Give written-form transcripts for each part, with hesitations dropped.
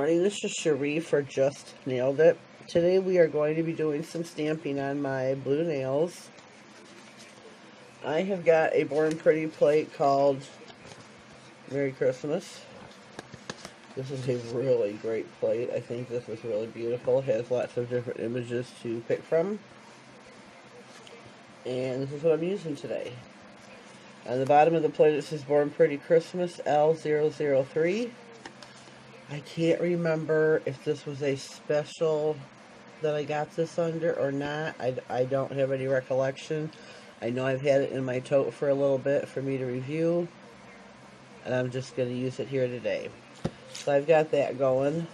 morning, this is Cherie for Just Nailed It. Today we are going to be doing some stamping on my blue nails. I have got a Born Pretty plate called Merry Christmas. This is a really great plate. I think this is really beautiful. It has lots of different images to pick from. And this is what I'm using today. On the bottom of the plate it says Born Pretty Christmas L003. I can't remember if this was a special that I got this under or not. I don't have any recollection. I know I've had it in my tote for a little bit for me to review, and I'm just going to use it here today. So I've got that going.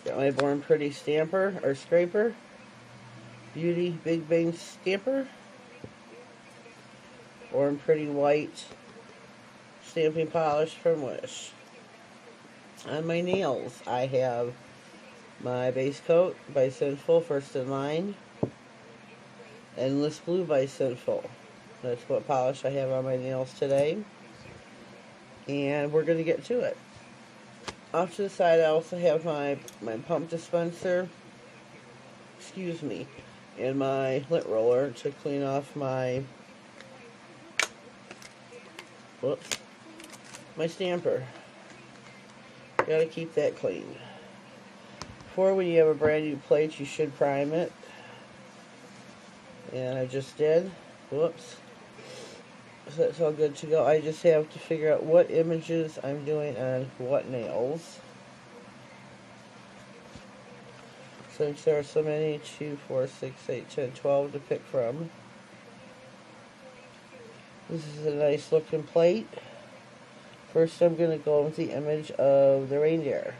Got my Born Pretty stamper or scraper. Beauty Big Bang Stamper. Born Pretty white stamping polish from Wish. On my nails, I have my base coat by Sinful, First in Line, Endless Blue by Sinful. That's what polish I have on my nails today. And we're going to get to it. Off to the side, I also have my pump dispenser, and my lint roller to clean off my stamper. Gotta keep that clean. When you have a brand new plate, you should prime it. And I just did. Whoops. So that's all good to go. I just have to figure out what images I'm doing on what nails. Since there are so many, 2, 4, 6, 8, 10, 12 to pick from. This is a nice looking plate. First I'm going to go with the image of the reindeer.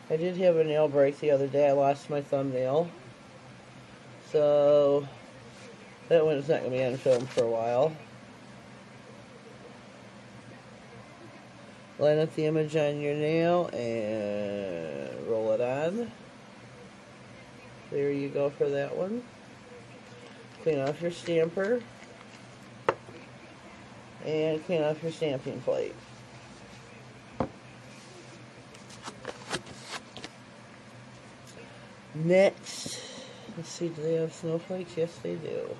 I did have a nail break the other day. I lost my thumbnail. So that one's not going to be on film for a while. Line up the image on your nail and roll it on. There you go for that one. Clean off your stamper and clean off your stamping plate. Next, let's see, do they have snowflakes? Yes, they do.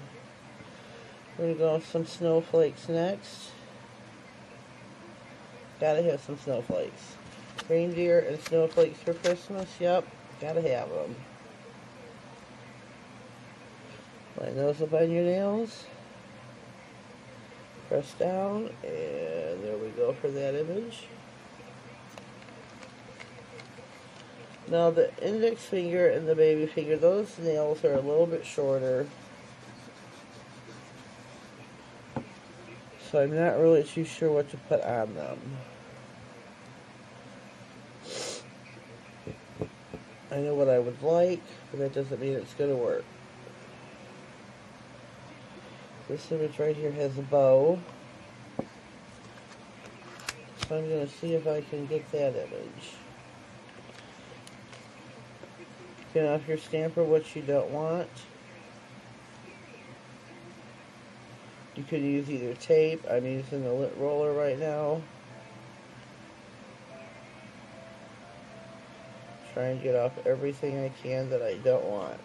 We're going to go with some snowflakes next. Gotta have some snowflakes. Reindeer and snowflakes for Christmas, yep, gotta have them. Line those up on your nails. Press down, and there we go for that image. Now the index finger and the baby finger, those nails are a little bit shorter. So I'm not really too sure what to put on them. I know what I would like, but that doesn't mean it's going to work. This image right here has a bow. So I'm going to see if I can get that image. Get off your stamper what you don't want. You could use either tape. I'm using the lint roller right now. Try and get off everything I can that I don't want.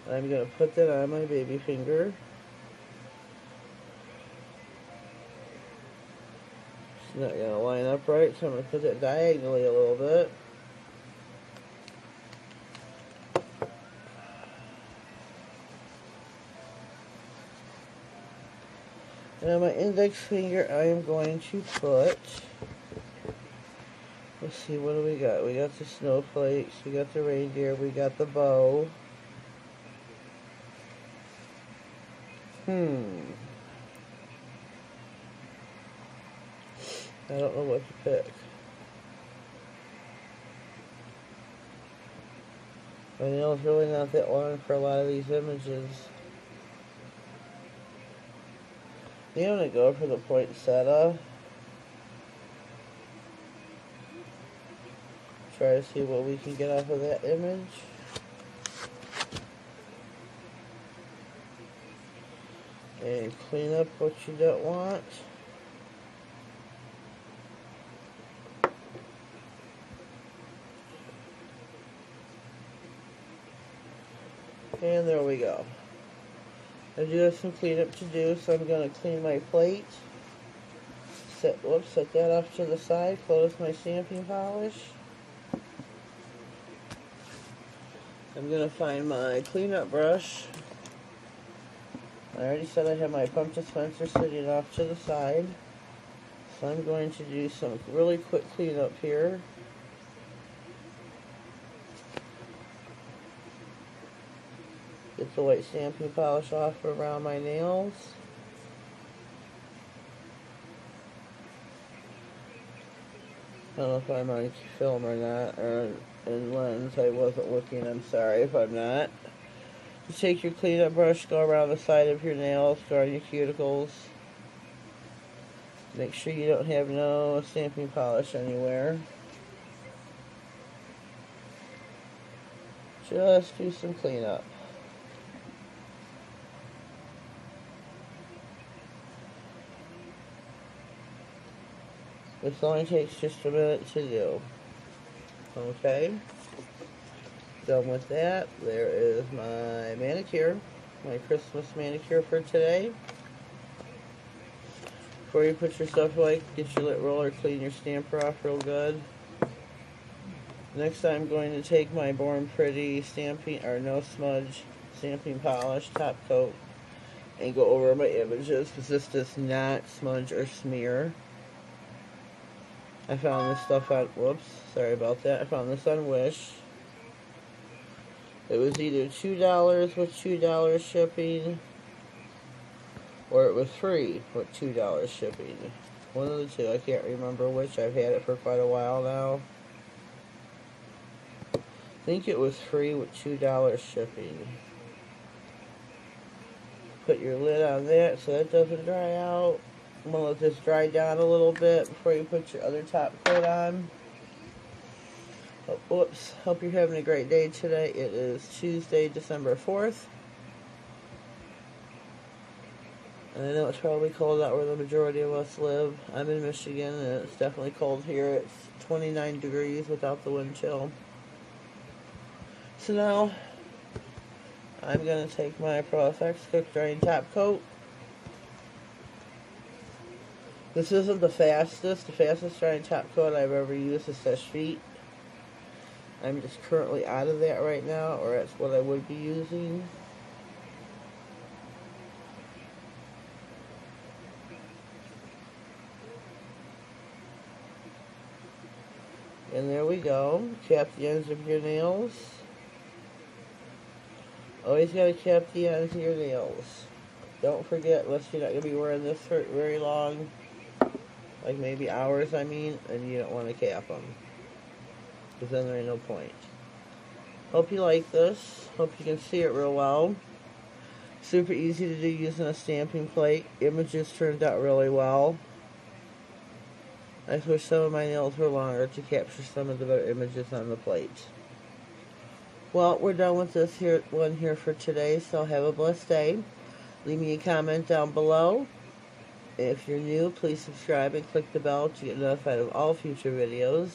And I'm going to put that on my baby finger. It's not going to line up right, so I'm going to put it diagonally a little bit. And on my index finger, I am going to put, let's see, what do we got? We got the snowflakes, we got the reindeer, we got the bow. I don't know what to pick. My nail's really not that long for a lot of these images. I'm going to go for the poinsettia. Try to see what we can get off of that image. And clean up what you don't want. And there we go. I do have some cleanup to do, so I'm going to clean my plate. Set that off to the side. Close my stamping polish. I'm going to find my cleanup brush. I already said I have my pump dispenser sitting off to the side. So I'm going to do some really quick cleanup here. Get the white stamping polish off around my nails. I don't know if I'm on film or not, or in lens. I wasn't looking, I'm sorry if I'm not. You take your cleanup brush, go around the side of your nails, go on your cuticles. Make sure you don't have no stamping polish anywhere. Just do some cleanup. This only takes just a minute to do. Okay. Done with that. There is my manicure. My Christmas manicure for today. Before you put your stuff away, get your lint roller, clean your stamper off real good. Next I'm going to take my Born Pretty stamping, or no smudge stamping polish, top coat, and go over my images, because this does not smudge or smear. I found this stuff on, whoops, sorry about that. I found this on Wish. It was either $2 with $2 shipping, or it was free with $2 shipping. One of the two, I can't remember which. I've had it for quite a while now. I think it was free with $2 shipping. Put your lid on that so that doesn't dry out. I'm going to let this dry down a little bit before you put your other top coat on. Oh, whoops. Hope you're having a great day today. It is Tuesday, December 4th. And I know it's probably cold out where the majority of us live. I'm in Michigan and it's definitely cold here. It's 29 degrees without the wind chill. So now I'm going to take my Pro FX Quick Drying Top Coat. This isn't the fastest. The fastest drying top coat I've ever used is Seche Vite. I'm just currently out of that right now, or that's what I would be using. And there we go. Cap the ends of your nails. Always gotta cap the ends of your nails. Don't forget, unless you're not gonna be wearing this for very long, like maybe hours, I mean, and you don't want to cap them, because then there ain't no point. Hope you like this. Hope you can see it real well. Super easy to do using a stamping plate. Images turned out really well. I wish some of my nails were longer to capture some of the better images on the plate. Well, we're done with this one here for today, so have a blessed day. Leave me a comment down below. If you're new, please subscribe and click the bell to get notified of all future videos.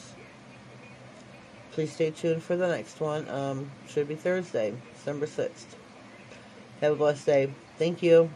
Please stay tuned for the next one. Should be Thursday, December 6th. Have a blessed day. Thank you.